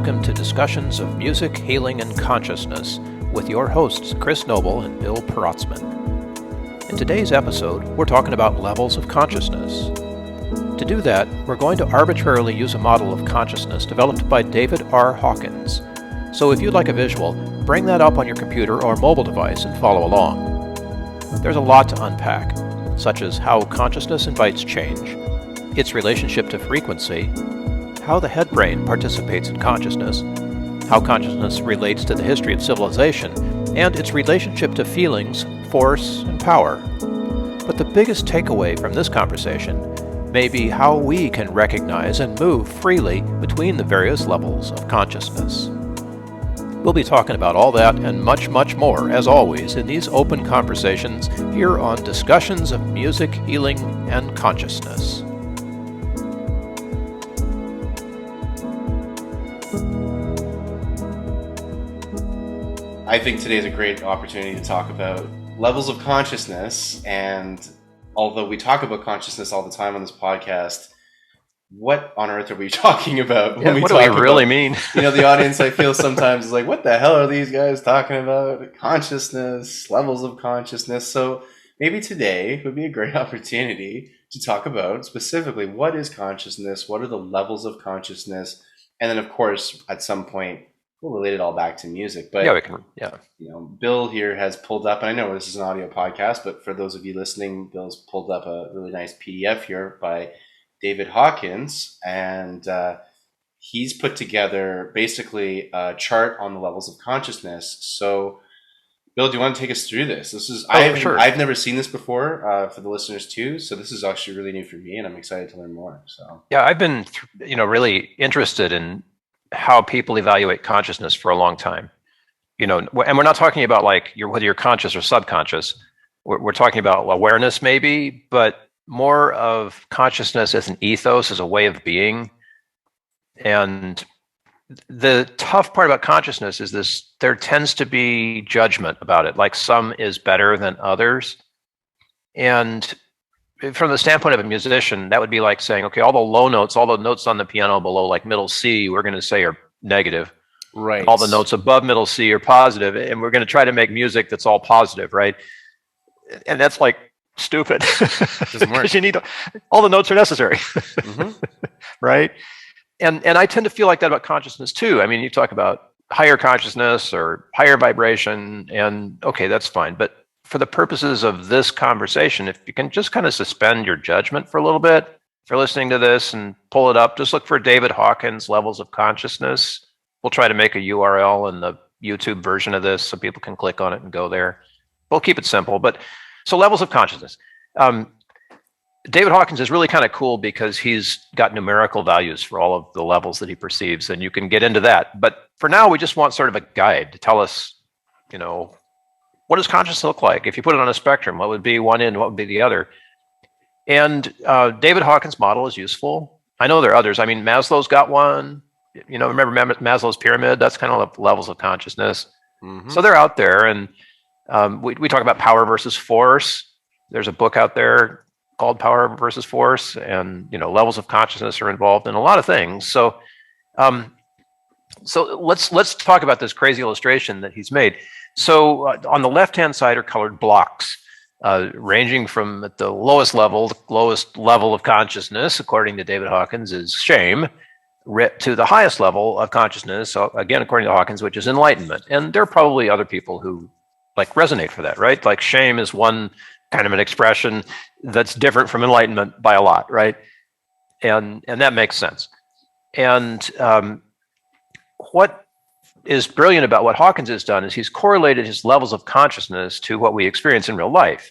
welcome to Discussions of Music, Healing, and Consciousness with your hosts, Chris Noble and Bill Perotzman. In today's episode, we're talking about levels of consciousness. To do that, we're going to arbitrarily use a model of consciousness developed by David R. Hawkins. So if you'd like a visual, bring that up on your computer or mobile device and follow along. There's a lot to unpack, such as how consciousness invites change, its relationship to frequency, how the head brain participates in consciousness, how consciousness relates to the history of civilization, and its relationship to feelings, force, and power. But the biggest takeaway from this conversation may be how we can recognize and move freely between the various levels of consciousness. We'll be talking about all that and much, much more, as always, in these open conversations here on Discussions of Music, Healing, and Consciousness. I think today is a great opportunity to talk about levels of consciousness. And although we talk about consciousness all the time on this podcast, what on earth are we talking about when we what talk do we really mean? The audience, I feel sometimes is like, what the hell are these guys talking about? Consciousness, levels of consciousness. So maybe today would be a great opportunity to talk about specifically what is consciousness, what are the levels of consciousness, and then of course at some point we'll relate it all back to music. But we can. Bill here has pulled up, and I know this is an audio podcast, but for those of you listening, Bill's pulled up a really nice PDF here by David Hawkins, and he's put together basically a chart on the levels of consciousness. So, Bill, do you want to take us through this? Sure. I've never seen this before for the listeners too, so this is actually really new for me, and I'm excited to learn more. So, yeah, I've been, really interested in how people evaluate consciousness for a long time. And we're not talking about like whether you're conscious or subconscious. We're talking about awareness, maybe, but more of consciousness as an ethos, as a way of being. And the tough part about consciousness is this: there tends to be judgment about it, like some is better than others. And from the standpoint of a musician, that would be like saying, okay, all the low notes, all the notes on the piano below like middle C, we're going to say are negative. Right. All the notes above middle C are positive, and we're going to try to make music that's all positive, right? And that's like stupid. Doesn't work. Because you need all the notes are necessary, right? And I tend to feel like that about consciousness too. I mean, you talk about higher consciousness or higher vibration, and okay, that's fine. But for the purposes of this conversation, if you can just kind of suspend your judgment for a little bit, if you're listening to this and pull it up, just look for David Hawkins' Levels of Consciousness. We'll try to make a URL in the YouTube version of this so people can click on it and go there. We'll keep it simple. But so levels of consciousness. David Hawkins is really kind of cool because he's got numerical values for all of the levels that he perceives, and you can get into that. But for now, we just want sort of a guide to tell us, what does consciousness look like? If you put it on a spectrum, what would be one end, what would be the other? And David Hawkins' model is useful. I know there are others. I mean, Maslow's got one. Remember Maslow's pyramid? That's kind of levels of consciousness. Mm-hmm. So they're out there. And we talk about power versus force. There's a book out there called Power versus Force. And, levels of consciousness are involved in a lot of things. So let's talk about this crazy illustration that he's made. So on the left-hand side are colored blocks, ranging from at the lowest level of consciousness, according to David Hawkins, is shame, to the highest level of consciousness, again, according to Hawkins, which is enlightenment. And there are probably other people who resonate for that, right? Like shame is one kind of an expression that's different from enlightenment by a lot, right? And that makes sense. And what is brilliant about what Hawkins has done is he's correlated his levels of consciousness to what we experience in real life.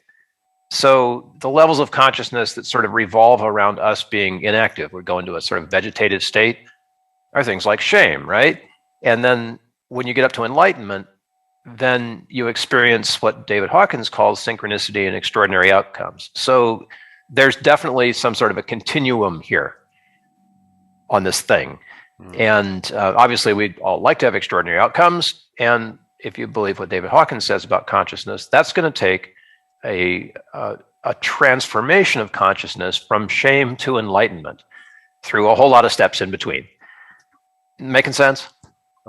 So the levels of consciousness that sort of revolve around us being inactive, we go into a sort of vegetative state, are things like shame, right? And then when you get up to enlightenment, then you experience what David Hawkins calls synchronicity and extraordinary outcomes. So there's definitely some sort of a continuum here on this thing. And obviously, we'd all like to have extraordinary outcomes. And if you believe what David Hawkins says about consciousness, that's going to take a transformation of consciousness from shame to enlightenment through a whole lot of steps in between. Making sense?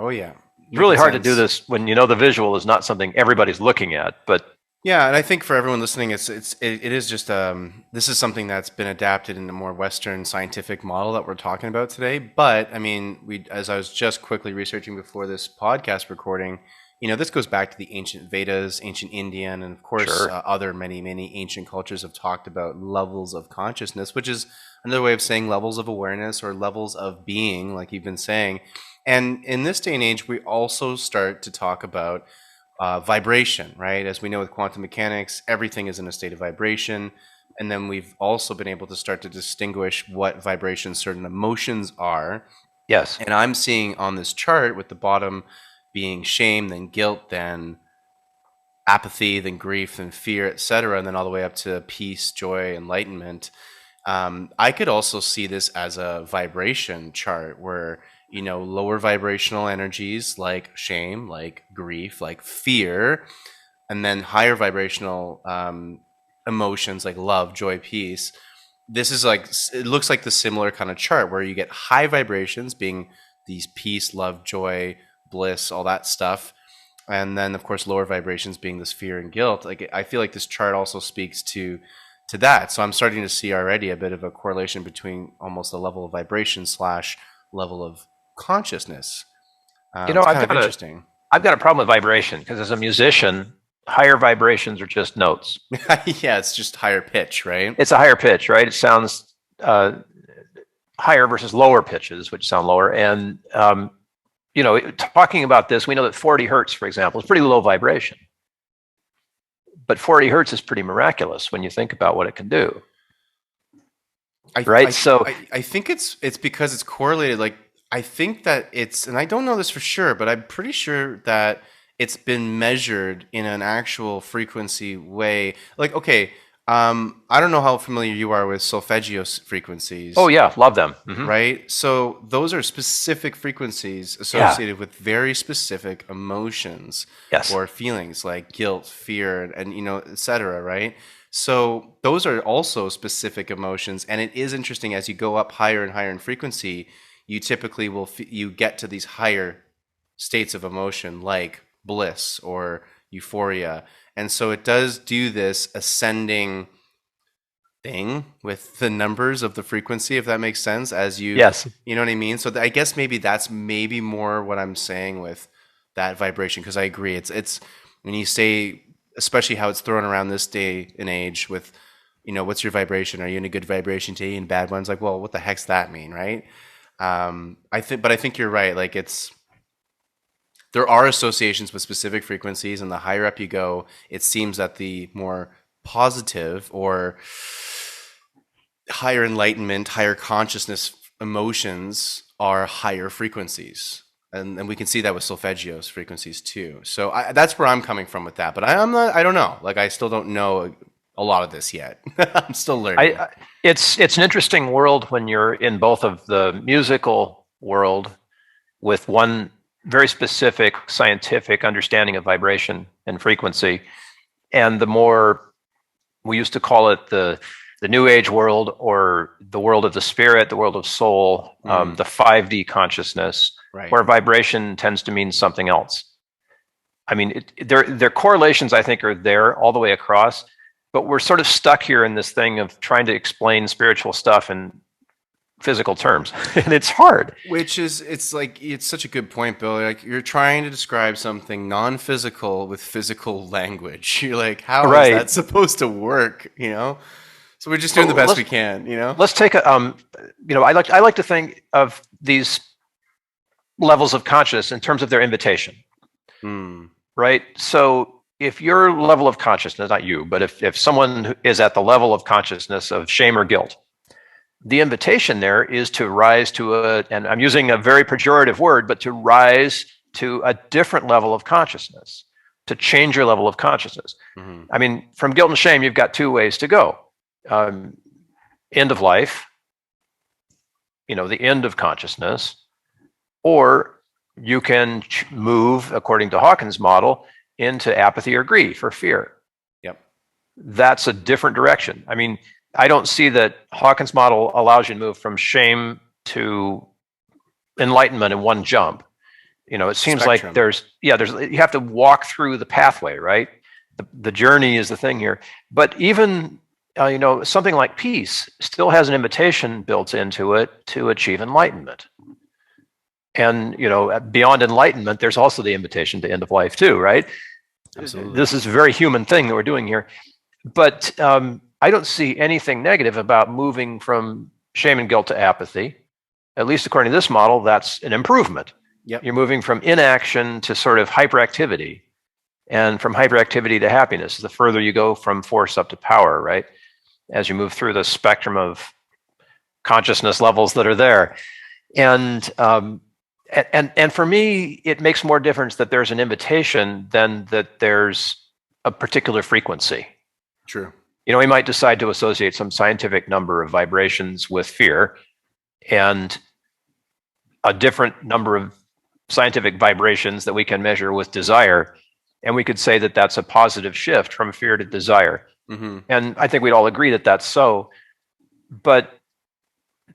Oh yeah. It's really Making hard to do sense. this when you know the visual is not something everybody's looking at. But Yeah, and I think for everyone listening, it is just this is something that's been adapted in a more Western scientific model that we're talking about today. But I mean, we as I was just quickly researching before this podcast recording, this goes back to the ancient Vedas, ancient Indian, and of course sure. other many ancient cultures have talked about levels of consciousness, which is another way of saying levels of awareness or levels of being, like you've been saying. And in this day and age, we also start to talk about vibration, right? As we know with quantum mechanics, everything is in a state of vibration. And then we've also been able to start to distinguish what vibrations certain emotions are. Yes. And I'm seeing on this chart with the bottom being shame, then guilt, then apathy, then grief, then fear, etc., and then all the way up to peace, joy, enlightenment. I could also see this as a vibration chart where, lower vibrational energies like shame, like grief, like fear, and then higher vibrational emotions like love, joy, peace. This is like, it looks like the similar kind of chart where you get high vibrations being these peace, love, joy, bliss, all that stuff. And then of course lower vibrations being this fear and guilt. Like I feel like this chart also speaks to that. So I'm starting to see already a bit of a correlation between almost a level of vibration slash level of consciousness. You know, It's I've kind of got a interesting. I've got a problem with vibration because as a musician, higher vibrations are just notes. Yeah, it's just higher pitch, right? It's a higher pitch, right? It sounds higher versus lower pitches, which sound lower. And talking about this, we know that 40 hertz, for example, is pretty low vibration. But 40 hertz is pretty miraculous when you think about what it can do. Right? So I think it's because it's correlated. Like I think that it's, and I don't know this for sure, but I'm pretty sure that it's been measured in an actual frequency way. Like okay, I don't know how familiar you are with solfeggio frequencies. oh yeah, love them. Hmm. Right? So those are specific frequencies Yeah. associated with very specific emotions Yes. or feelings like guilt, fear, and et cetera, right? So those are also specific emotions, and it is interesting as you go up higher and higher in frequency, you typically you get to these higher states of emotion like bliss or euphoria. And so it does do this ascending thing with the numbers of the frequency, if that makes sense, as Yes. you know what I mean? So I guess maybe that's maybe more what I'm saying with that vibration, because I agree. It's when you say, especially how it's thrown around this day and age with, what's your vibration? Are you in a good vibration today and bad ones? Like, well, what the heck's that mean, right? I think you're right. Like there are associations with specific frequencies, and the higher up you go, it seems that the more positive or higher enlightenment, higher consciousness emotions are higher frequencies. And we can see that with solfeggio's frequencies too. So that's where I'm coming from with that. But I don't know. Like I still don't know a lot of this yet. I'm still learning. It's an interesting world when you're in both of the musical world with one very specific scientific understanding of vibration and frequency, and the more, we used to call it the new age world, or the world of the spirit, the world of soul, the 5D consciousness, Right. where vibration tends to mean something else. I mean, their correlations, I think, are there all the way across, but we're sort of stuck here in this thing of trying to explain spiritual stuff in physical terms, and it's hard. It's such a good point, Bill. Like you're trying to describe something non-physical with physical language. You're like, how is Right. that supposed to work? So we're just doing the best we can. Let's take a I like to think of these levels of consciousness in terms of their invitation. Right? So if your level of consciousness, not you, but if someone is at the level of consciousness of shame or guilt, the invitation there is to rise to and I'm using a very pejorative word, but to rise to a different level of consciousness, to change your level of consciousness. Mm-hmm. I mean, from guilt and shame, you've got two ways to go. End of life, the end of consciousness, or you can move, according to Hawkins' model, into apathy or grief or fear. Yep. That's a different direction. I mean, I don't see that Hawkins' model allows you to move from shame to enlightenment in one jump. It seems Spectrum. like there's you have to walk through the pathway, right? The journey is the thing here. But even something like peace still has an invitation built into it to achieve enlightenment. And beyond enlightenment, there's also the invitation to end of life too, right? Absolutely. This is a very human thing that we're doing here. But I don't see anything negative about moving from shame and guilt to apathy. At least according to this model, that's an improvement. Yep. You're moving from inaction to sort of hyperactivity, and from hyperactivity to happiness. The further you go from force up to power, right? As you move through the spectrum of consciousness levels that are there. And for me, it makes more difference that there's an invitation than that there's a particular frequency. True. We might decide to associate some scientific number of vibrations with fear and a different number of scientific vibrations that we can measure with desire. And we could say that that's a positive shift from fear to desire. Mm-hmm. And I think we'd all agree that that's so. But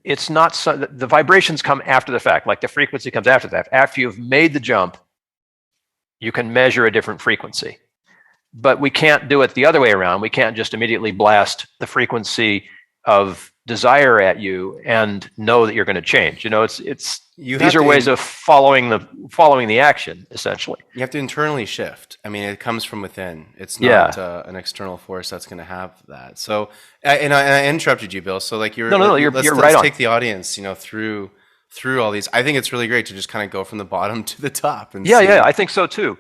it's not so. The vibrations come after the fact, like the frequency comes after that. After you've made the jump, you can measure a different frequency. But we can't do it the other way around. We can't just immediately blast the frequency of desire at you and know that you're going to change. These are ways of following the action, essentially. You have to internally shift. I mean, it comes from within. It's not an external force that's going to have that. So, I interrupted you, Bill. So, like, you're right let's on. take the audience, through all these. I think it's really great to just kind of go from the bottom to the top. And I think so too.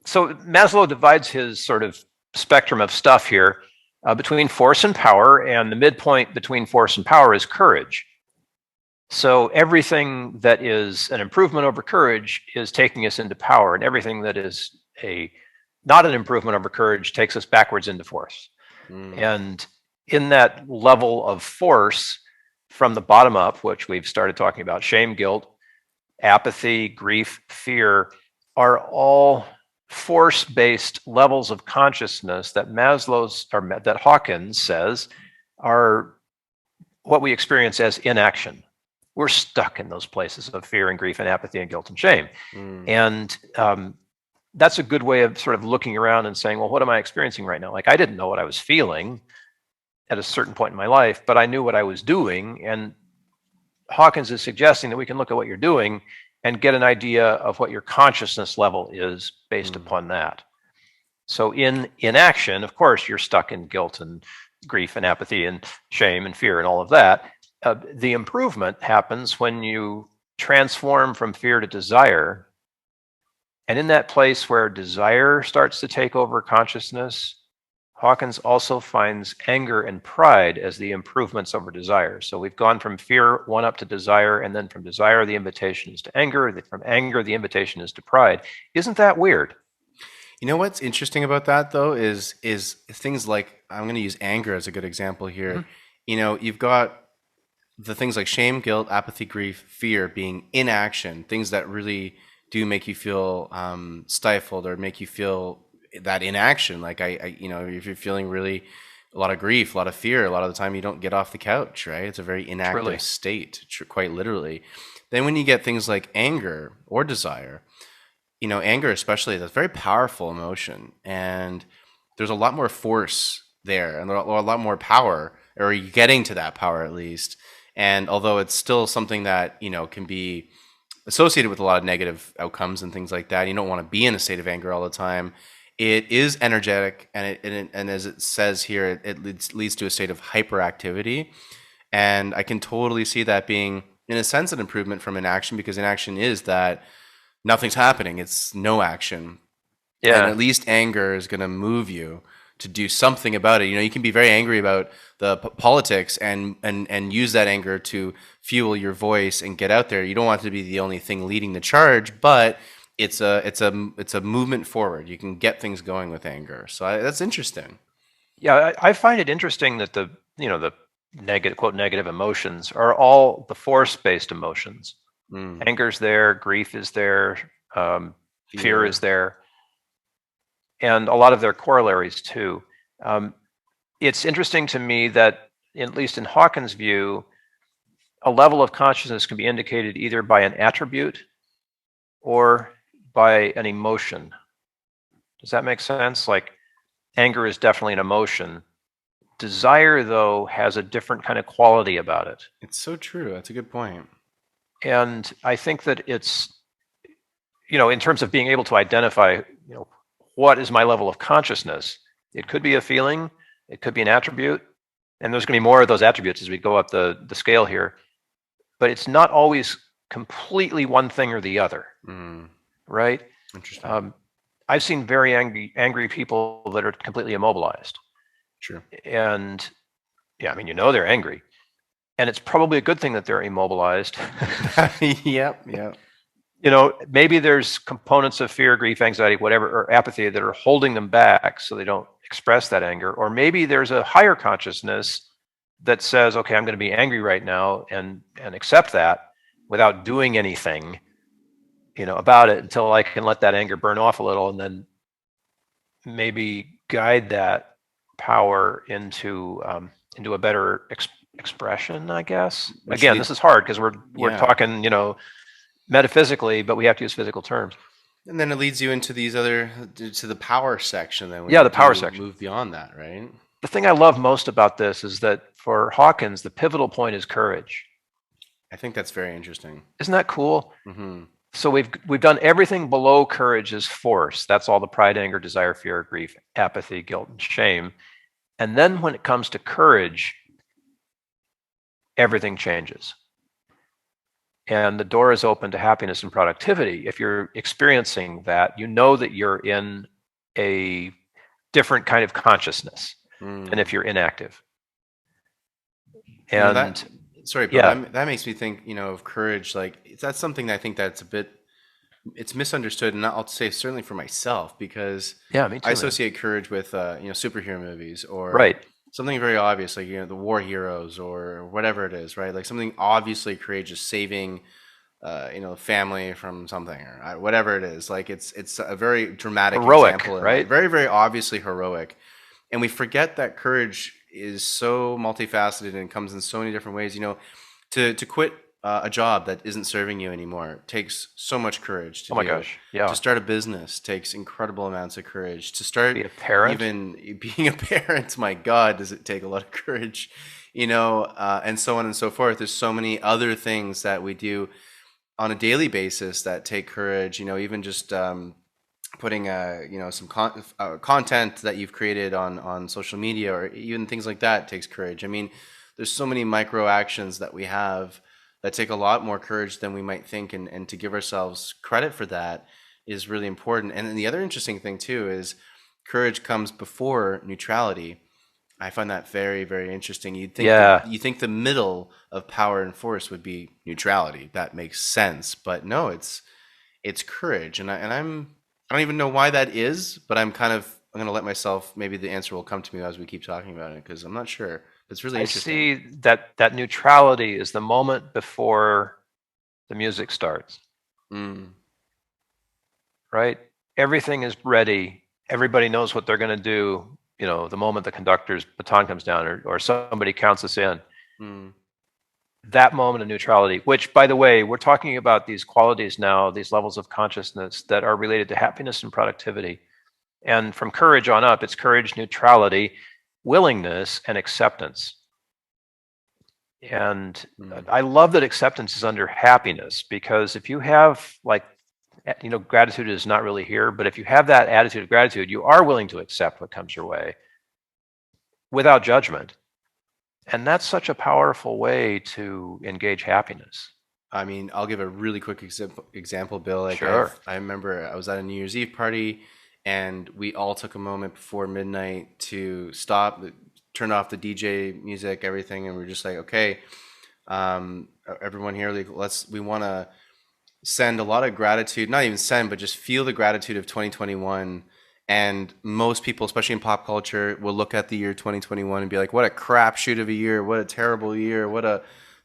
So Maslow divides his sort of spectrum of stuff here between force and power, and the midpoint between force and power is courage. So everything that is an improvement over courage is taking us into power, and everything that is not an improvement over courage takes us backwards into force. And in that level of force from the bottom up, which we've started talking about, shame, guilt, apathy, grief, fear, are all force-based levels of consciousness that that Hawkins says are what we experience as inaction. We're stuck in those places of fear and grief and apathy and guilt and shame. And that's a good way of sort of looking around and saying, well, what am I experiencing right now? Like, I didn't know what I was feeling at a certain point in my life, but I knew what I was doing. And Hawkins is suggesting that we can look at what you're doing and get an idea of what your consciousness level is based upon that. So in inaction, of course, you're stuck in guilt and grief and apathy and shame and fear and all of that. The improvement happens when you transform from fear to desire. And in that place where desire starts to take over consciousness, Hawkins also finds anger and pride as the improvements over desire. So we've gone from fear one up to desire, and then from desire, the invitation is to anger. From anger, the invitation is to pride. Isn't that weird? You know what's interesting about that, though, is things like, I'm going to use anger as a good example here. You've got the things like shame, guilt, apathy, grief, fear being inaction, things that really do make you feel stifled or make you feel that inaction. Like if you're feeling really a lot of grief, a lot of fear, a lot of the time you don't get off the couch, right? It's a very inactive state, quite literally. Then when you get things like anger or desire, anger especially, that's a very powerful emotion, and there's a lot more force there, and a lot more power, or you're getting to that power at least. And although it's still something that can be associated with a lot of negative outcomes and things like that, you don't want to be in a state of anger all the time. It is energetic, and as it says here, it leads to a state of hyperactivity. And I can totally see that being, in a sense, an improvement from inaction, because inaction is that nothing's happening. It's no action. Yeah. And at least anger is going to move you to do something about it. You can be very angry about the politics and use that anger to fuel your voice and get out there. You don't want it to be the only thing leading the charge, but it's a movement forward. You can get things going with anger. So that's interesting. Yeah, I find it interesting that the negative, quote, negative emotions are all the force-based emotions. Anger's there, grief is there, fear is there, and a lot of their corollaries too. It's interesting to me that, at least in Hawkins' view, a level of consciousness can be indicated either by an attribute or by an emotion. Does that make sense? Like anger is definitely an emotion. Desire, though, has a different kind of quality about it. It's so true. That's a good point. And I think that it's, in terms of being able to identify, what is my level of consciousness? It could be a feeling, it could be an attribute, and there's going to be more of those attributes as we go up the scale here. But it's not always completely one thing or the other, right? Interesting. I've seen very angry people that are completely immobilized. True. And yeah, I mean, they're angry. And it's probably a good thing that they're immobilized. Yep. Maybe there's components of fear, grief, anxiety, whatever, or apathy that are holding them back so they don't express that anger. Or maybe there's a higher consciousness that says, okay, I'm going to be angry right now and accept that without doing anything, about it until I can let that anger burn off a little and then maybe guide that power into a better expression, I guess. Again, this is hard because we're talking, metaphysically, but we have to use physical terms. And then it leads you into to the power section. Then the power section. Move beyond that, right? The thing I love most about this is that for Hawkins, the pivotal point is courage. I think that's very interesting. Isn't that cool? Mm-hmm. So we've done everything below courage is force. That's all the pride, anger, desire, fear, grief, apathy, guilt, and shame. And then when it comes to courage, everything changes. And the door is open to happiness and productivity. If you're experiencing that, you know that you're in a different kind of consciousness than if you're inactive. And sorry, but that makes me think, of courage. Like that's something that I think that's it's misunderstood, and I'll say certainly for myself because me too, I associate courage with superhero movies or right. Something very obvious, like the war heroes or whatever it is, right? Like something obviously courageous, saving, family from something or whatever it is. Like it's a very dramatic heroic example, right? Very, very obviously heroic, and we forget that courage is so multifaceted and comes in so many different ways. To quit a job that isn't serving you anymore takes so much courage to to start a business takes incredible amounts of courage to start be a parent. Even being a parent, my God, does it take a lot of courage, and so on and so forth. There's so many other things that we do on a daily basis that take courage, even just putting some content that you've created on social media or even things like that takes courage. I mean, there's so many micro actions that we have that take a lot more courage than we might think, and to give ourselves credit for that is really important. And then the other interesting thing too is courage comes before neutrality. I find that very, very interesting. You think the middle of power and force would be neutrality. That makes sense, but no, it's courage, and I don't even know why that is, but I'm going to let myself. Maybe the answer will come to me as we keep talking about it because I'm not sure. It's really interesting. I see that neutrality is the moment before the music starts. Right? Everything is ready. Everybody knows what they're going to do. The moment the conductor's baton comes down or somebody counts us in. That moment of neutrality, which, by the way, we're talking about these qualities now, these levels of consciousness that are related to happiness and productivity. And from courage on up, it's courage, neutrality, willingness, and acceptance. And I love that acceptance is under happiness, because if you have gratitude is not really here, but if you have that attitude of gratitude, you are willing to accept what comes your way without judgment. And that's such a powerful way to engage happiness. I mean, I'll give a really quick example, Bill. Sure. I remember I was at a New Year's Eve party, and we all took a moment before midnight to stop, turn off the DJ music, everything, and we're just like, okay, everyone here, we want to send a lot of gratitude, not even send, but just feel the gratitude of 2021. And most people, especially in pop culture, will look at the year 2021 and be like, what a crapshoot of a year, what a terrible year,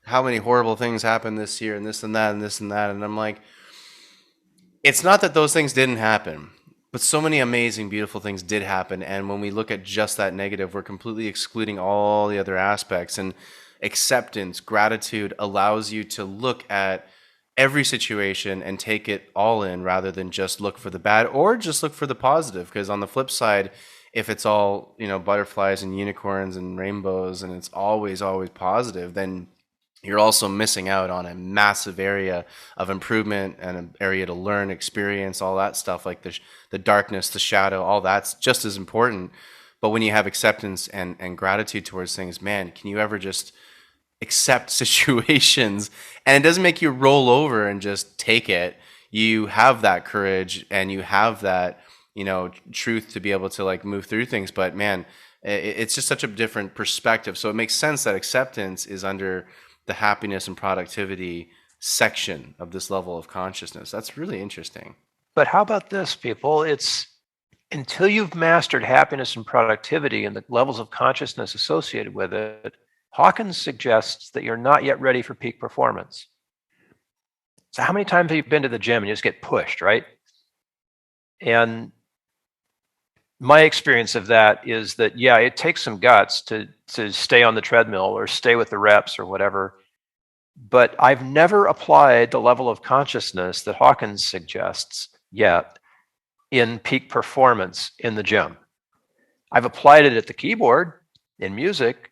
how many horrible things happened this year, and this and that and this and that. And I'm like, it's not that those things didn't happen, but so many amazing, beautiful things did happen. And when we look at just that negative, we're completely excluding all the other aspects. And acceptance, gratitude allows you to look at every situation and take it all in rather than just look for the bad or just look for the positive. Because on the flip side, if it's all, butterflies and unicorns and rainbows and it's always, always positive, then you're also missing out on a massive area of improvement and an area to learn, experience, all that stuff, like the darkness, the shadow, all that's just as important. But when you have acceptance and gratitude towards things, man, can you ever just accept situations, and it doesn't make you roll over and just take it. You have that courage and you have that, truth to be able to like move through things. But man, it's just such a different perspective. So it makes sense that acceptance is under the happiness and productivity section of this level of consciousness. That's really interesting. But how about this, people? It's until you've mastered happiness and productivity and the levels of consciousness associated with it, Hawkins suggests that you're not yet ready for peak performance. So how many times have you been to the gym and you just get pushed, right? And my experience of that is that, yeah, it takes some guts to stay on the treadmill or stay with the reps or whatever. But I've never applied the level of consciousness that Hawkins suggests yet in peak performance in the gym. I've applied it at the keyboard in music.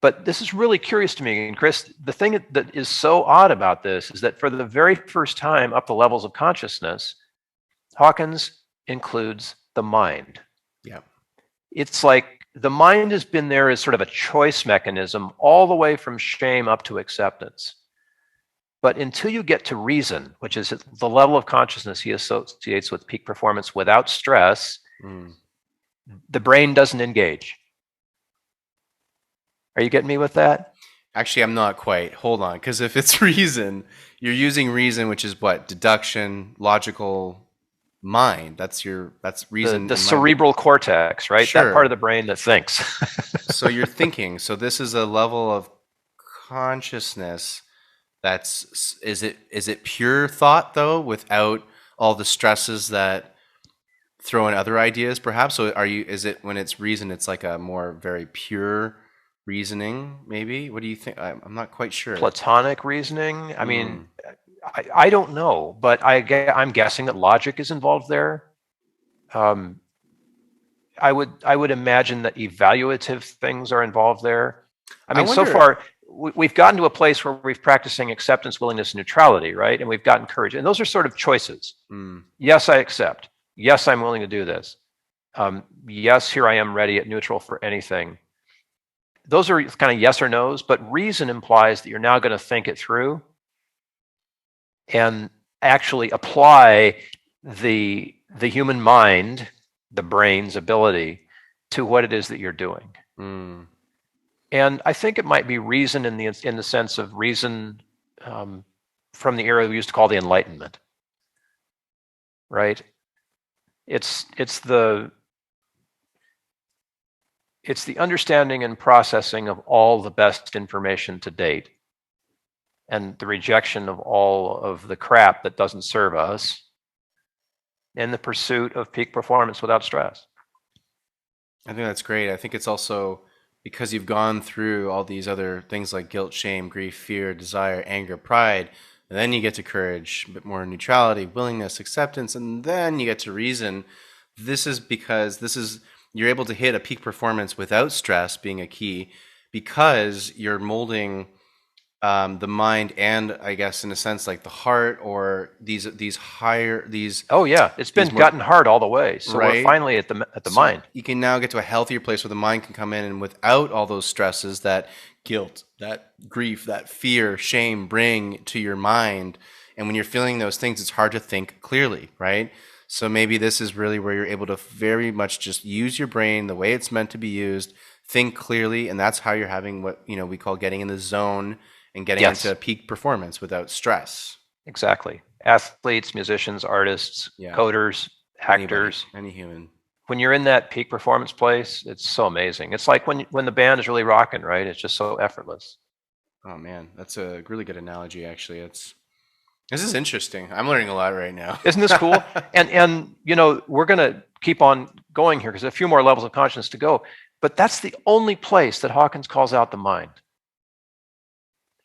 But this is really curious to me. And Chris, the thing that is so odd about this is that for the very first time up the levels of consciousness, Hawkins includes the mind. Yeah. It's like the mind has been there as sort of a choice mechanism all the way from shame up to acceptance. But until you get to reason, which is the level of consciousness he associates with peak performance without stress, the brain doesn't engage. Are you getting me with that? Actually, I'm not quite. Hold on. Because if it's reason, you're using reason, which is what? Deduction, logical mind. That's reason. The cerebral cortex, right? Sure. That part of the brain that thinks. So you're thinking. So this is a level of consciousness is it pure thought, though, without all the stresses that throw in other ideas, perhaps? So is it when it's reason, it's like a more very pure reasoning, maybe? What do you think? I'm not quite sure. Platonic reasoning? I mean, I don't know, but I'm guessing that logic is involved there. I would imagine that evaluative things are involved there. I mean, so far, we've gotten to a place where we're practicing acceptance, willingness, and neutrality, right? And we've gotten courage. And those are sort of choices. Yes, I accept. Yes, I'm willing to do this. Yes, here I am ready at neutral for anything. Those are kind of yes or no's, but reason implies that you're now going to think it through and actually apply the human mind, the brain's ability, to what it is that you're doing. And I think it might be reason in the sense of reason from the era we used to call the Enlightenment, right? It's the understanding and processing of all the best information to date and the rejection of all of the crap that doesn't serve us in the pursuit of peak performance without stress. I think that's great. I think it's also because you've gone through all these other things like guilt, shame, grief, fear, desire, anger, pride, and then you get to courage, a bit more neutrality, willingness, acceptance, and then you get to reason. This is because you're able to hit a peak performance without stress being a key, because you're molding the mind and, I guess, in a sense, like the heart, or these. Oh yeah, it's been gotten hard all the way. So right? We're finally at the mind. You can now get to a healthier place where the mind can come in, and without all those stresses that guilt, that grief, that fear, shame bring to your mind. And when you're feeling those things, it's hard to think clearly, right? So maybe this is really where you're able to very much just use your brain the way it's meant to be used, think clearly, and that's how you're having what we call getting in the zone and getting into peak performance without stress. Exactly. Athletes, musicians, artists, coders, actors. Any human. When you're in that peak performance place, it's so amazing. It's like when the band is really rocking, right? It's just so effortless. Oh man, that's a really good analogy, actually. This is interesting. I'm learning a lot right now. Isn't this cool? And we're going to keep on going here because a few more levels of consciousness to go. But that's the only place that Hawkins calls out the mind.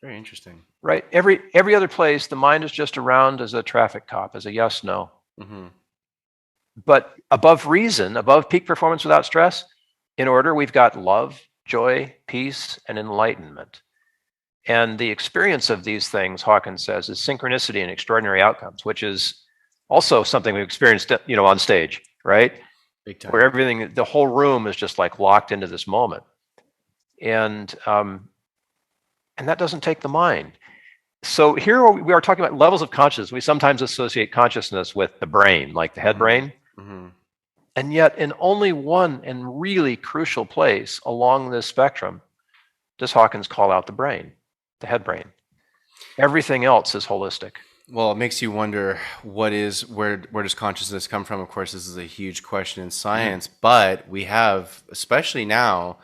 Very interesting. right? Every other place, the mind is just around as a traffic cop, as a yes, no. Mm-hmm. But above reason, above peak performance without stress, in order, we've got love, joy, peace, and enlightenment. And the experience of these things, Hawkins says, is synchronicity and extraordinary outcomes, which is also something we've experienced, on stage, right? Big time. Where everything, the whole room is just like locked into this moment, and that doesn't take the mind. So here we are talking about levels of consciousness. We sometimes associate consciousness with the brain, like the head brain, Mm-hmm. and yet in only one and really crucial place along this spectrum does Hawkins call out the brain, the head brain. Everything else is holistic. Well, it makes you wonder where does consciousness come from? Of course, this is a huge question in science, but we have, especially now,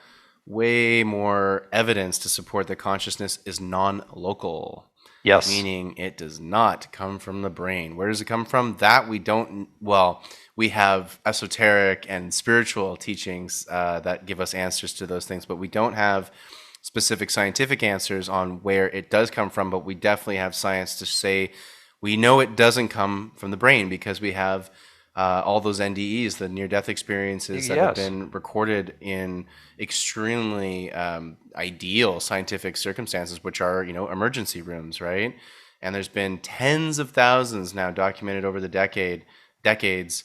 way more evidence to support that consciousness is non-local. Yes. Meaning it does not come from the brain. Where does it come from? That we don't, well, we have esoteric and spiritual teachings that give us answers to those things, but we don't have specific scientific answers on where it does come from, but we definitely have science to say we know it doesn't come from the brain because we have all those NDEs, the near-death experiences that have been recorded in extremely ideal scientific circumstances, which are, emergency rooms, right? And there's been tens of thousands now documented over the decades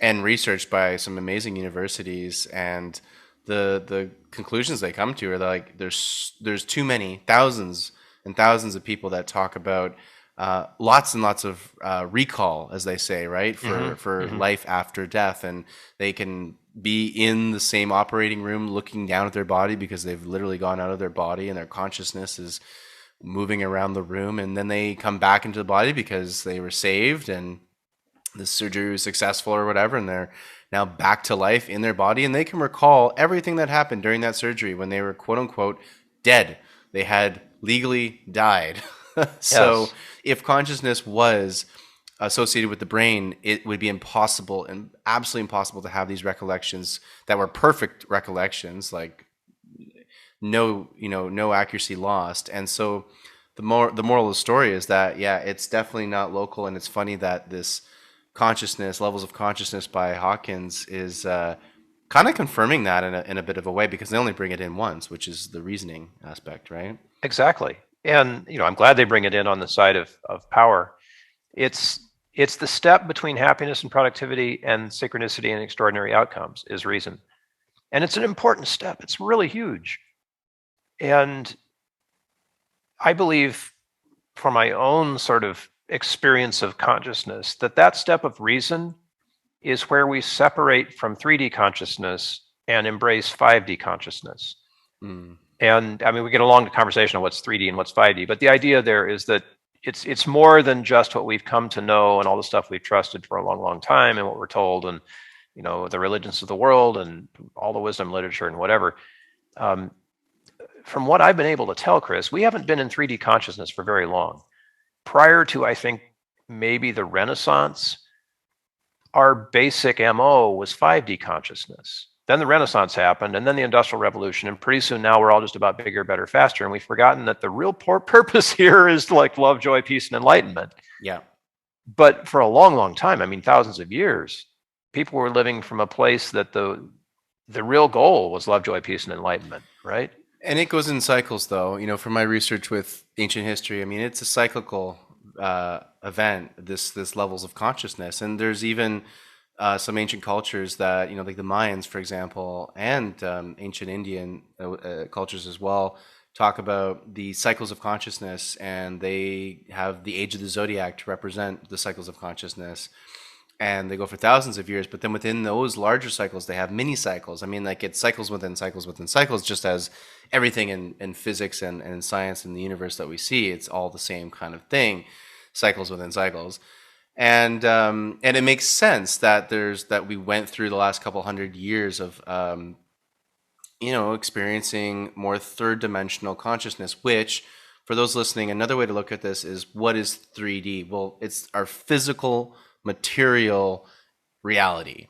and researched by some amazing universities, and the conclusions they come to are like there's too many, thousands and thousands of people that talk about lots and lots of recall, as they say, right, for life after death, and they can be in the same operating room looking down at their body because they've literally gone out of their body and their consciousness is moving around the room, and then they come back into the body because they were saved and the surgery was successful or whatever, and they're now back to life in their body, and they can recall everything that happened during that surgery when they were quote unquote dead. They had legally died. So Yes. if consciousness was associated with the brain, it would be impossible and absolutely impossible to have these recollections that were perfect recollections, like no accuracy lost. And so the moral of the story is that, yeah, it's definitely not local. And it's funny that this consciousness, levels of consciousness by Hawkins is kind of confirming that in a bit of a way, because they only bring it in once, which is the reasoning aspect, right? Exactly. And I'm glad they bring it in on the side of power. It's the step between happiness and productivity and synchronicity and extraordinary outcomes is reason. And it's an important step. It's really huge. And I believe, for my own sort of experience of consciousness, that step of reason is where we separate from 3D consciousness and embrace 5D consciousness. Mm. And I mean, we get a long conversation on what's 3D and what's 5D, but the idea there is that it's more than just what we've come to know and all the stuff we've trusted for a long, long time and what we're told, and the religions of the world and all the wisdom literature and whatever. From what I've been able to tell, Chris, we haven't been in 3D consciousness for very long. Prior to, I think, maybe the Renaissance, our basic MO was 5D consciousness. Then the Renaissance happened, and then the Industrial Revolution, and pretty soon now we're all just about bigger, better, faster, and we've forgotten that the real purpose here is like love, joy, peace, and enlightenment. Yeah. But for a long, long time, I mean, thousands of years, people were living from a place that the real goal was love, joy, peace, and enlightenment, right? And it goes in cycles, though. From my research with ancient history, I mean, it's a cyclical event, this levels of consciousness. And there's even some ancient cultures that, like the Mayans, for example, and ancient Indian cultures as well, talk about the cycles of consciousness, and they have the age of the zodiac to represent the cycles of consciousness. And they go for thousands of years, but then within those larger cycles, they have mini cycles. I mean, like it's cycles within cycles within cycles, just as everything in physics and in science and the universe that we see, it's all the same kind of thing, cycles within cycles. And it makes sense that we went through the last couple hundred years of experiencing more third dimensional consciousness, which, for those listening, another way to look at this is, what is 3D? Well, it's our physical material reality,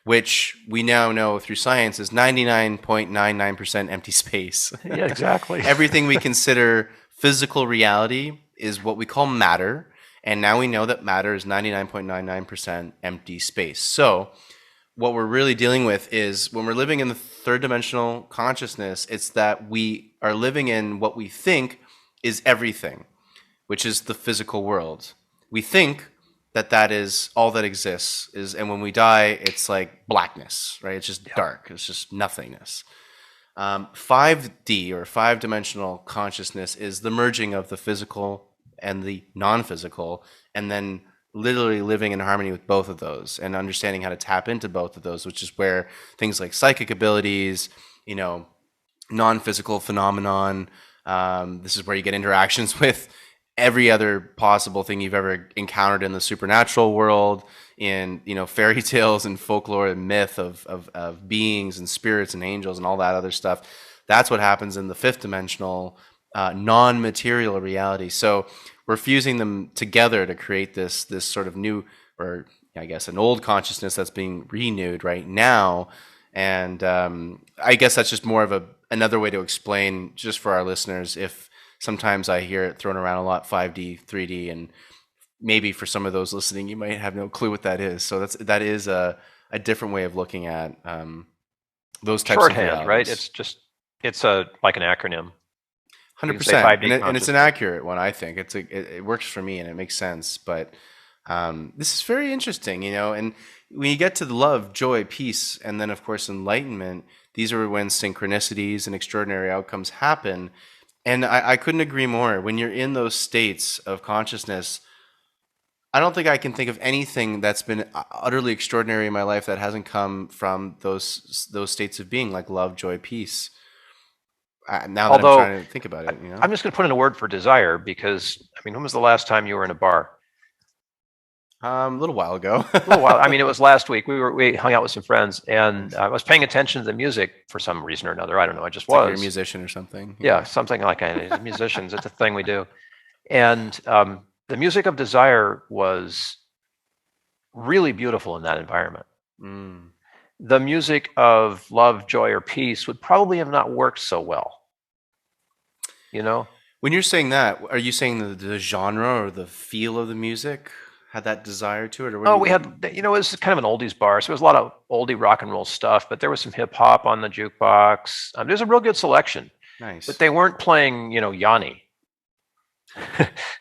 which we now know through science is 99.99% empty space. Yeah, exactly. Everything we consider physical reality is what we call matter. And now we know that matter is 99.99% empty space. So what we're really dealing with is when we're living in the third dimensional consciousness, it's that we are living in what we think is everything, which is the physical world. We think that that is all that exists is, and when we die, it's like blackness, right? It's just dark. It's just nothingness. 5D or five dimensional consciousness is the merging of the physical and the non-physical, and then literally living in harmony with both of those and understanding how to tap into both of those, which is where things like psychic abilities, you know, non-physical phenomenon. This is where you get interactions with every other possible thing you've ever encountered in the supernatural world, in, you know, fairy tales and folklore and myth of beings and spirits and angels and all that other stuff. That's what happens in the fifth dimensional non-material reality. So we're fusing them together to create this sort of new, or I guess an old consciousness that's being renewed right now. And I guess that's just more of another way to explain, just for our listeners, if sometimes I hear it thrown around a lot, 5D, 3D, and maybe for some of those listening, you might have no clue what that is. So that is a different way of looking at those types of realities. Right? It's like an acronym. 100%, and it's an accurate one. I think it works for me and it makes sense. But this is very interesting, you know. And when you get to the love, joy, peace, and then of course enlightenment, these are when synchronicities and extraordinary outcomes happen. And I couldn't agree more. When you're in those states of consciousness, I don't think I can think of anything that's been utterly extraordinary in my life that hasn't come from those states of being, like love, joy, peace. Now that I'm trying to think about it, you know? I'm just going to put in a word for desire, because I mean, when was the last time you were in a bar? A little while ago. A little while. I mean, it was last week. We hung out with some friends, and I was paying attention to the music for some reason or another. I don't know. I just was. Like you're a musician or something. Yeah, something like that. Musicians. It's a thing we do. And the music of desire was really beautiful in that environment. The music of love, joy, or peace would probably have not worked so well. You know? When you're saying that, are you saying the genre or the feel of the music had that desire to it? Or we had, you know, it was kind of an oldies bar, so there was a lot of oldie rock and roll stuff, but there was some hip hop on the jukebox. There's a real good selection. Nice. But they weren't playing, you know, Yanni.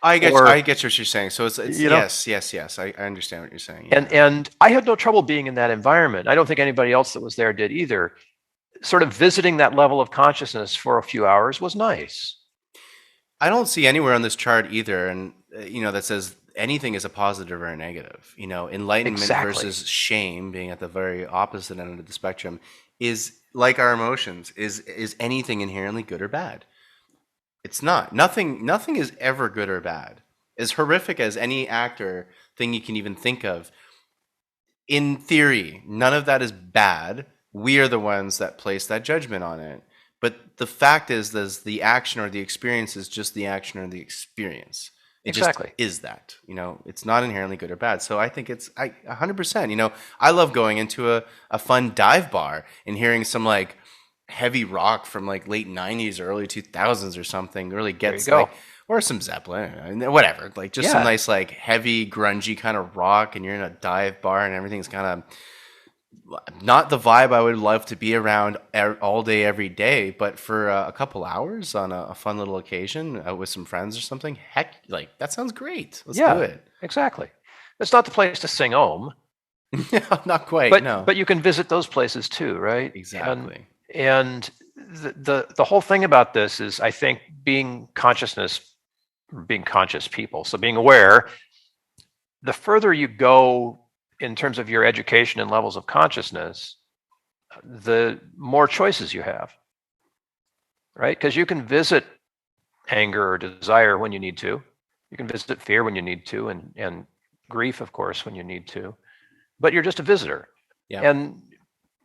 I get what you're saying. So it's yes. I understand what you're saying. Yeah. And I had no trouble being in that environment. I don't think anybody else that was there did either. Sort of visiting that level of consciousness for a few hours was nice. I don't see anywhere on this chart either, and you know, that says anything is a positive or a negative. You know, enlightenment versus shame, being at the very opposite end of the spectrum, is like our emotions. Is anything inherently good or bad? It's not. Nothing is ever good or bad. As horrific as any actor thing you can even think of, in theory, none of that is bad. We are the ones that place that judgment on it. But the fact is, the action or the experience is just the action or the experience. It just is that. You know, it's not inherently good or bad. So I think it's 100%. You know, I love going into a fun dive bar and hearing some like heavy rock from like late 90s or early 2000s or something. Really gets like, or some Zeppelin, whatever. Like just some nice like heavy grungy kind of rock, and you're in a dive bar and everything's kind of not the vibe I would love to be around all day, every day, but for a couple hours on a fun little occasion with some friends or something, heck, like that sounds great. Let's do it. Exactly. It's not the place to sing Om. Not quite, no. But you can visit those places too, right? Exactly. And the whole thing about this is, I think, being conscious people, so being aware, the further you go in terms of your education and levels of consciousness, the more choices you have, right? Because you can visit anger or desire when you need to. You can visit fear when you need to, and grief, of course, when you need to. But you're just a visitor. Yeah. And,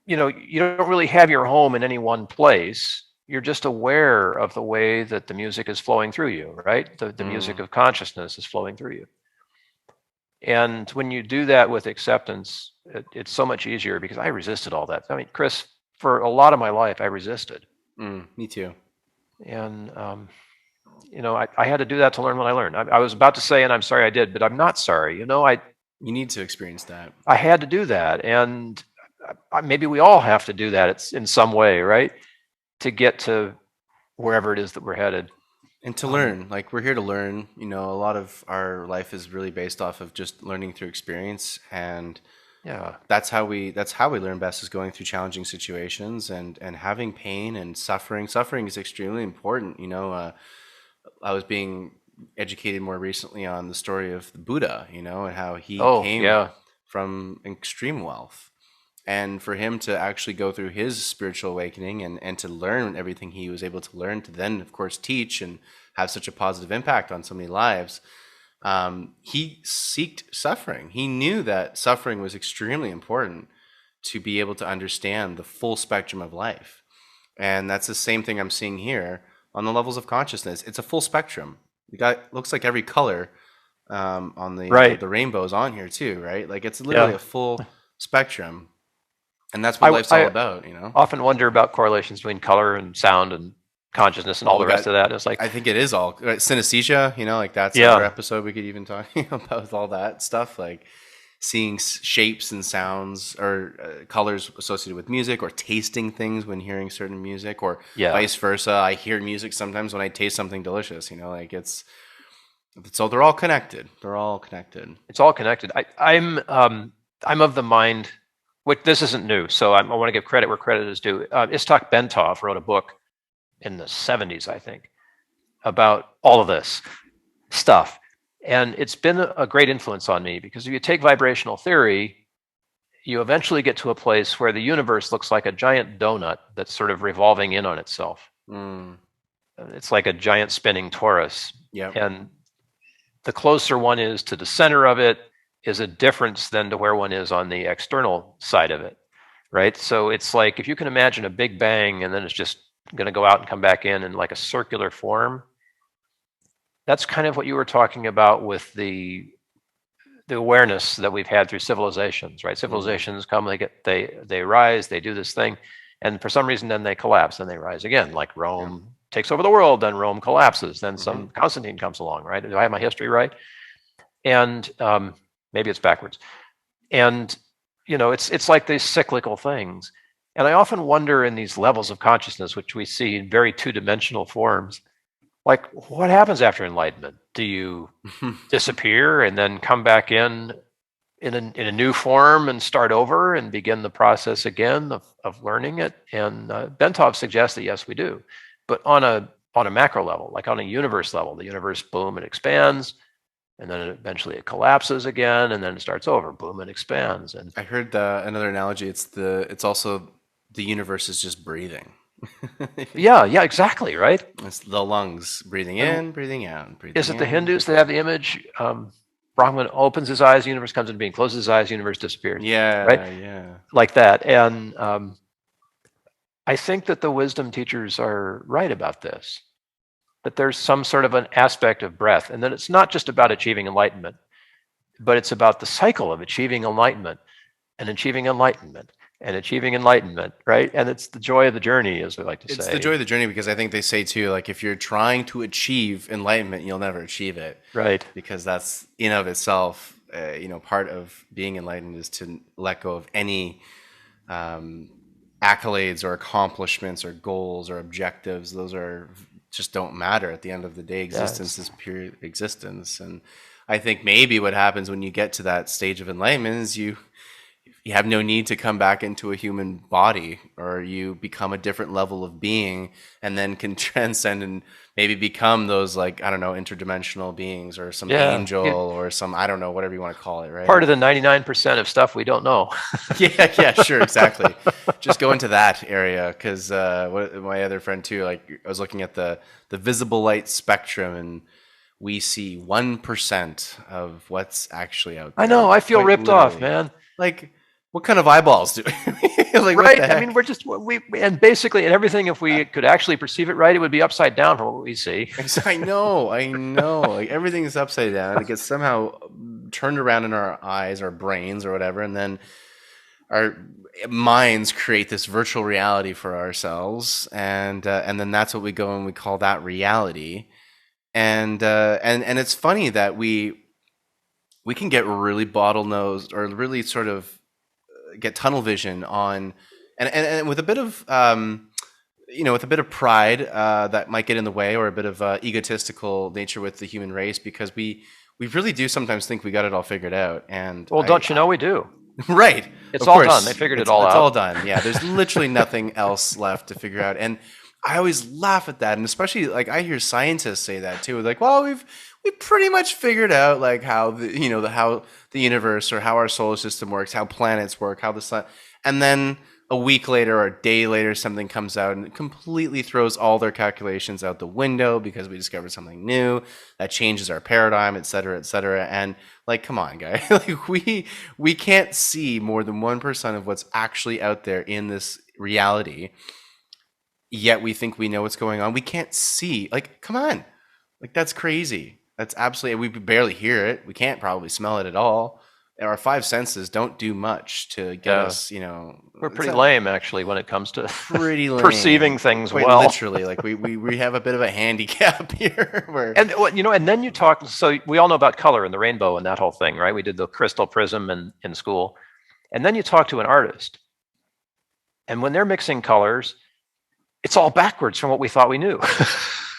you know, you don't really have your home in any one place. You're just aware of the way that the music is flowing through you, right? The music of consciousness is flowing through you. And when you do that with acceptance, it's so much easier, because I resisted all that. I mean, Chris, for a lot of my life, I resisted. Me too. And I had to do that to learn what I learned. I was about to say, and I'm sorry I did, but I'm not sorry. You need to experience that. I had to do that, and maybe we all have to do that. It's in some way, right, to get to wherever it is that we're headed. And to Um, learn, like we're here to learn. A lot of our life is really based off of just learning through experience, and yeah. that's how we learn best is going through challenging situations and having pain and suffering. Suffering is extremely important. I was being educated more recently on the story of the Buddha, and how he Oh, came yeah. from extreme wealth. And for him to actually go through his spiritual awakening and to learn everything he was able to learn, to then, of course, teach and have such a positive impact on so many lives, he seeked suffering. He knew that suffering was extremely important to be able to understand the full spectrum of life. And that's the same thing I'm seeing here on the levels of consciousness. It's a full spectrum. You got looks like every color on Right. the rainbows on here too, right? Like it's literally Yeah. a full spectrum, and that's what life's all I about. often wonder about correlations between color and sound and consciousness and all Well, the we rest got. of that. And it's like, I think it is all right, synesthesia. Like that's another yeah, episode we could even talk about all that stuff, like seeing shapes and sounds or colors associated with music, or tasting things when hearing certain music, or yeah, vice versa. I hear music sometimes when I taste something delicious. Like it's so they're all connected. They're all connected. it's all connected. I'm of the mind, which this isn't new, so I want to give credit where credit is due. Istok Bentov wrote a book in the 70s, I think, about all of this stuff. And it's been a great influence on me because if you take vibrational theory, you eventually get to a place where the universe looks like a giant donut that's sort of revolving in on itself. Mm, It's like a giant spinning torus. yep. And the closer one is to the center of it is a difference than to where one is on the external side of it, right? So it's like if you can imagine a big bang and then it's just going to go out and come back in like a circular form. That's kind of what you were talking about with the awareness that we've had through civilizations, right? Civilizations come, they rise, they do this thing, and for some reason then they collapse, and they rise again. Like Yeah. Rome takes over the world, then Rome collapses, then Hmm. some Constantine comes along, right? Do I have my history right? And maybe it's backwards. And it's like these cyclical things. And I often wonder in these levels of consciousness, which we see in very two-dimensional forms, like what happens after enlightenment? Do you disappear and then come back in a new form and start over and begin the process again of learning it? And Bentov suggests that yes, we do, but on a macro level, like on a universe level, the universe boom, it expands, and then eventually it collapses again, and then it starts over, boom, it expands, and I heard another analogy. It's also the universe is just breathing. yeah, exactly, right. It's the lungs breathing And in, breathing out, is breathing it the in, Hindus breathing that have out. the image? Brahman opens his eyes, the universe comes into being, closes his eyes, the universe disappears, right? Yeah, yeah. Like that. And I think that the wisdom teachers are right about this, that there's some sort of an aspect of breath, and that it's not just about achieving enlightenment, but it's about the cycle of achieving enlightenment and achieving enlightenment and achieving enlightenment, right? And it's the joy of the journey, as we like to It's the say. joy of the journey, because I think they say too, like if you're trying to achieve enlightenment, you'll never achieve it, Right. because that's in of itself, part of being enlightened is to let go of any um, accolades or accomplishments or goals or objectives. Those are just don't matter at the end of the day. Existence Yes. is pure existence. And I think maybe what happens when you get to that stage of enlightenment is you have no need to come back into a human body, or you become a different level of being and then can transcend and maybe become those, like, I don't know, interdimensional beings or some Yeah. angel or some, I don't know, whatever you want to call it, right? Part of the 99% of stuff we don't know. Yeah, yeah, sure, exactly. Just go into that area, because my other friend too, like I was looking at the visible light spectrum, and we see 1% of what's actually out I there, know. I feel quite ripped off, literally. man. Like, what kind of eyeballs do we? Like, what Right? the I mean, heck? we're just and basically, and everything. If we could actually perceive it right, it would be upside down from what we see. I know, I know. Like everything is upside down. It gets somehow turned around in our eyes, our brains, or whatever, and then our minds create this virtual reality for ourselves, and then that's what we go and we call that reality. And it's funny that we can get really bottlenosed or really sort of get tunnel vision on, and with a bit of with a bit of pride that might get in the way, or a bit of egotistical nature with the human race, because we really do sometimes think we got it all figured out. And Well, don't you know we do? right, It's of all course, done. They figured it all it's out. all done. Yeah, there's literally nothing else left to figure out. And I always laugh at that, and especially like I hear scientists say that too. Like, well, we've pretty much figured out like how how the universe, or how our solar system works, how planets work, how the sun, and then a week later or a day later, something comes out and it completely throws all their calculations out the window because we discovered something new that changes our paradigm, et cetera, et cetera. And like, come on, guys, like we can't see more than 1% of what's actually out there in this reality. Yet we think we know what's going on. We can't see. Like, come on, like that's crazy. That's absolutely. We barely hear it. We can't probably smell it at all. Our five senses don't do much to get us, We're pretty lame actually when it comes to pretty lame. perceiving things Quite well. literally, like we have a bit of a handicap here. Where And and then you talk. So we all know about color and the rainbow and that whole thing, right? We did the crystal prism in school, and then you talk to an artist, and when they're mixing colors, it's all backwards from what we thought we knew.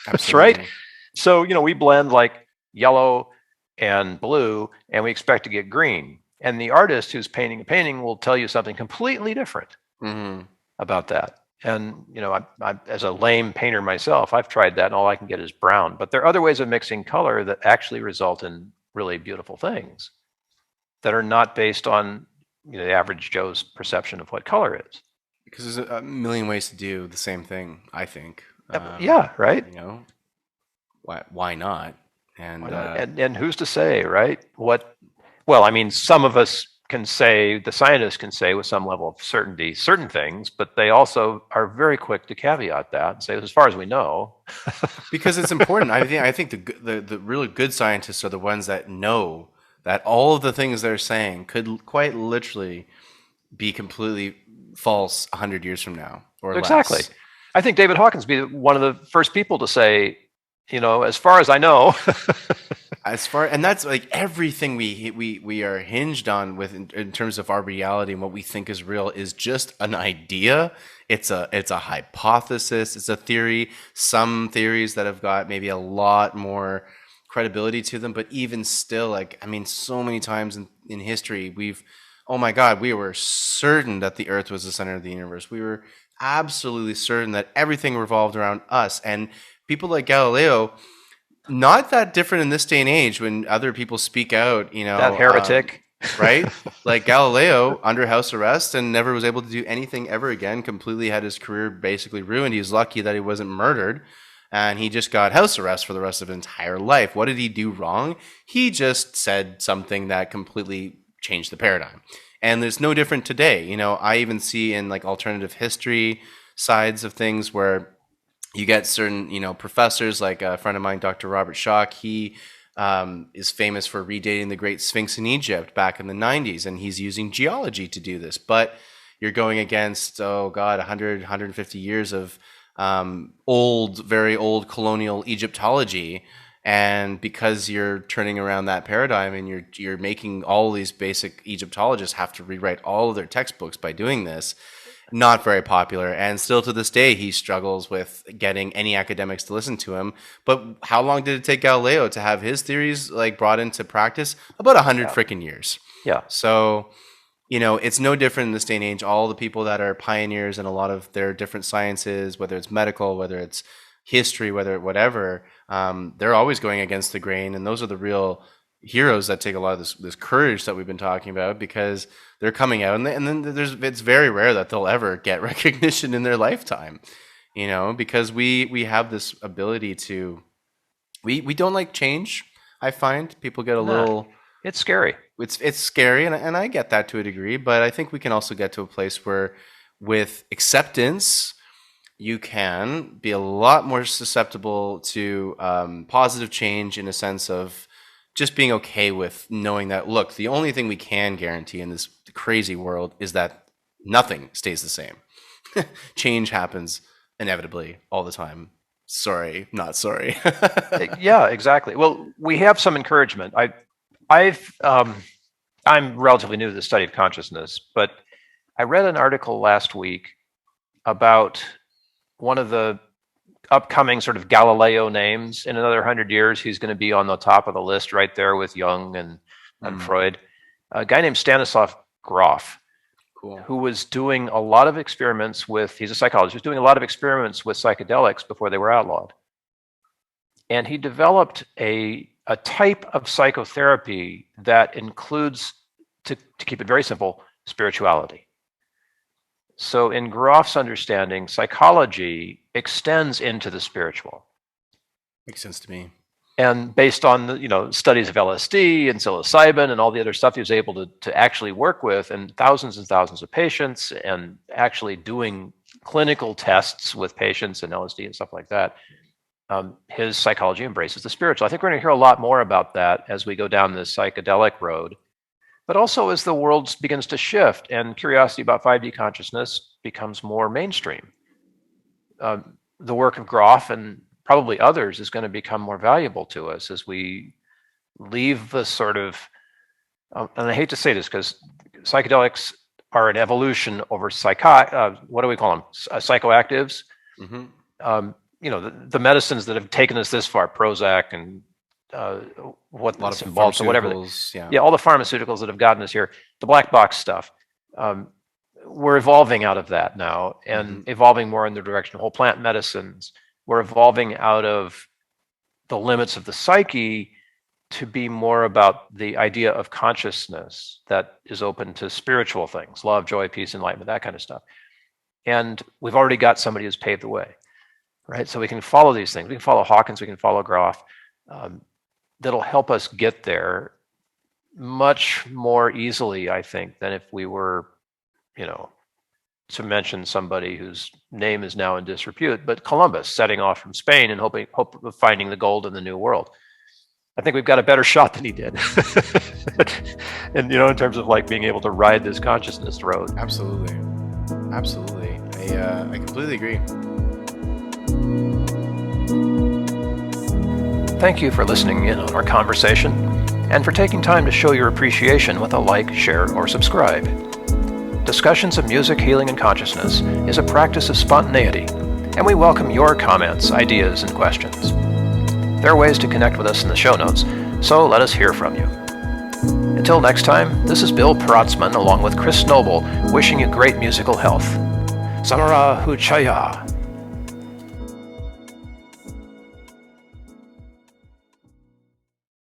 That's right. So we blend like yellow and blue, and we expect to get green. And the artist who's painting a painting will tell you something completely different about that. And I, as a lame painter myself, I've tried that, and all I can get is brown. But there are other ways of mixing color that actually result in really beautiful things that are not based on the average Joe's perception of what color is. Because there's a million ways to do the same thing, I think. Yeah, right. Why not? And who's to say, right? Well, I mean, some of us can say, the scientists can say with some level of certainty certain things, but they also are very quick to caveat that and say, as far as we know. Because it's important. I think the really good scientists are the ones that know that all of the things they're saying could quite literally be completely false 100 years from now or exactly. less. I think David Hawkins be one of the first people to say, as far as I know. And that's like everything we are hinged on with in terms of our reality and what we think is real is just an idea. It's a hypothesis. It's a theory. Some theories that have got maybe a lot more credibility to them, but even still, like, I mean, so many times in history, oh my God, we were certain that the Earth was the center of the universe. We were absolutely certain that everything revolved around us. And people like Galileo, not that different in this day and age when other people speak out, that heretic, right? Like Galileo under house arrest and never was able to do anything ever again, completely had his career basically ruined. He was lucky that he wasn't murdered, and he just got house arrest for the rest of his entire life. What did he do wrong? He just said something that completely changed the paradigm. And there's no different today. I even see in like alternative history sides of things where you get certain, professors, like a friend of mine, Dr. Robert Schock. He is famous for redating the Great Sphinx in Egypt back in the 90s, and he's using geology to do this. But you're going against, 100, 150 years of very old colonial Egyptology. And because you're turning around that paradigm and you're making all these basic Egyptologists have to rewrite all of their textbooks by doing this, not very popular. And still to this day, he struggles with getting any academics to listen to him. But how long did it take Galileo to have his theories like brought into practice? About 100 freaking years. Yeah. So, it's no different in this day and age. All the people that are pioneers in a lot of their different sciences, whether it's medical, whether it's history, whatever, they're always going against the grain. And those are the real heroes that take a lot of this courage that we've been talking about, because they're coming out, and then it's very rare that they'll ever get recognition in their lifetime, because we have this ability to, we don't like change. I find people get a little, it's scary. It's scary, and I get that to a degree, but I think we can also get to a place where with acceptance, you can be a lot more susceptible to positive change, in a sense of just being okay with knowing that, look, the only thing we can guarantee in this crazy world is that nothing stays the same. Change happens inevitably all the time. sorry, not sorry. Yeah, exactly. Well, we have some encouragement. I'm relatively new to the study of consciousness, but I read an article last week about one of the upcoming sort of Galileo names. In another 100 years, he's going to be on the top of the list right there with Jung and Freud. A guy named Stanislav Grof, Cool. who was doing a lot of experiments with, he's a psychologist, was doing a lot of experiments with psychedelics before they were outlawed. And he developed a type of psychotherapy that includes, to keep it very simple, spirituality. So in Grof's understanding, psychology extends into the spiritual. Makes sense to me. And based on the studies of LSD and psilocybin and all the other stuff he was able to actually work with, and thousands of patients, and actually doing clinical tests with patients and LSD and stuff like that, his psychology embraces the spiritual. I think we're going to hear a lot more about that as we go down this psychedelic road, but also as the world begins to shift and curiosity about 5D consciousness becomes more mainstream. The work of Grof and probably others is going to become more valuable to us as we leave the sort of, and I hate to say this because psychedelics are an evolution over what do we call them? Psychoactives. Mm-hmm. The medicines that have taken us this far, Prozac and what that's involved, so whatever. Yeah, all the pharmaceuticals that have gotten us here, the black box stuff. We're evolving out of that now and evolving more in the direction of whole plant medicines. We're evolving out of the limits of the psyche to be more about the idea of consciousness that is open to spiritual things, love, joy, peace, enlightenment, that kind of stuff. And we've already got somebody who's paved the way, right? So we can follow these things. We can follow Hawkins, we can follow Grof. That'll help us get there much more easily, I think, than if we were, to mention somebody whose name is now in disrepute, but Columbus setting off from Spain and hope of finding the gold in the New World. I think we've got a better shot than he did. And, in terms of like being able to ride this consciousness road. Absolutely. Absolutely. I completely agree. Thank you for listening in on our conversation and for taking time to show your appreciation with a like, share, or subscribe. Discussions of Music, Healing, and Consciousness is a practice of spontaneity, and we welcome your comments, ideas, and questions. There are ways to connect with us in the show notes, so let us hear from you. Until next time, this is Bill Protzman along with Chris Noble wishing you great musical health. Samara Huchaya.